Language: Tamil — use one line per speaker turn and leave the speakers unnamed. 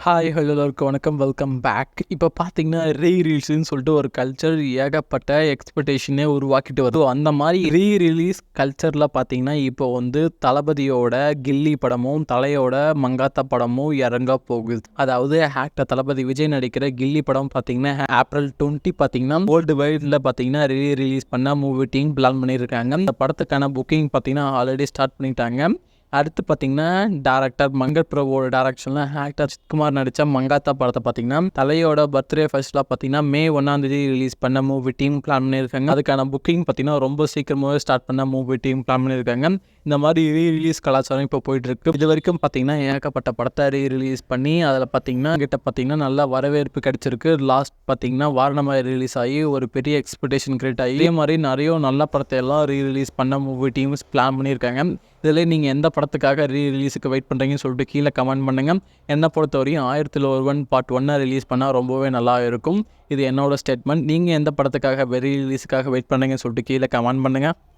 ஹாய் ஹலோ எல்லோருக்கும் வணக்கம், வெல்கம் பேக். இப்போ பார்த்தீங்கன்னா ரீல்ஸ்ன்னு சொல்லிட்டு ஒரு கல்ச்சர் ஏகப்பட்ட எக்ஸ்பெக்டேஷனே உருவாக்கிட்டு வருது. அந்த மாதிரி ரிலீஸ் கல்ச்சரில் பார்த்தீங்கன்னா இப்போ வந்து தளபதியோட கில்லி படமும் தலையோட மங்காத்தா படமும் இறங்க போகுது. அதாவது ஆக்டர் தளபதி விஜய் நடிக்கிற கில்லி படம் பார்த்தீங்கன்னா ஏப்ரல் 20 பார்த்தீங்கன்னா வேர்ல்டு வைடில் பார்த்தீங்கன்னா ரிலீஸ் பண்ண மூவி டீம் பிளான் பண்ணியிருக்காங்க. இந்த படத்துக்கான புக்கிங் பார்த்தீங்கன்னா ஆல்ரெடி ஸ்டார்ட் பண்ணிட்டாங்க. அடுத்து பார்த்தீங்கன்னா டேரக்டர் மங்கட் பிரபுவோட டேரக்ஷனில் ஆக்டர் சித்குமார் நடித்த மங்காத்தா படத்தை பார்த்தீங்கன்னா தலையோட பர்த்டே ஃபெஸ்டிவலாக பார்த்தீங்கன்னா மே 1 ரிலீஸ் பண்ண மூவி டீம் பிளான் பண்ணியிருக்காங்க. அதுக்கான புக்கிங் பார்த்தீங்கன்னா ரொம்ப சீக்கிரமாகவே ஸ்டார்ட் பண்ண மூவி டீம் பிளான் பண்ணியிருக்காங்க. இந்த மாதிரி ரிலீஸ் கலாச்சாரம் இப்போ போயிட்டுருக்கு. இது வரைக்கும் பார்த்தீங்கன்னா ஏகப்பட்ட படத்தை ரிலீஸ் பண்ணி அதில் பார்த்தீங்கன்னா நல்லா வரவேற்பு கிடைச்சிருக்கு. லாஸ்ட் பார்த்தீங்கன்னா வாரணமாய் ரிலீஸ் ஆகி ஒரு பெரிய எக்ஸ்பெக்டேஷன் கிரியேட் ஆகி இதே மாதிரி நிறைய நல்ல படத்தை எல்லாம் ரிலீஸ் பண்ண மூவி டீம்ஸ் பிளான் பண்ணியிருக்காங்க. இதில் நீங்கள் எந்த படத்துக்காக ரிலீஸுக்கு வெயிட் பண்ணுறீங்கன்னு சொல்லிட்டு கீழே கமெண்ட் பண்ணுங்கள். என்னை பொறுத்த வரையும் 1001 பார்ட் 1 ரிலீஸ் பண்ணால் ரொம்பவே நல்லா இருக்கும். இது என்னோட ஸ்டேட்மெண்ட். நீங்கள் எந்த படத்துக்காக ரிலீஸுக்காக வெயிட் பண்ணுறீங்கன்னு சொல்லிட்டு கீழே கமெண்ட் பண்ணுங்கள்.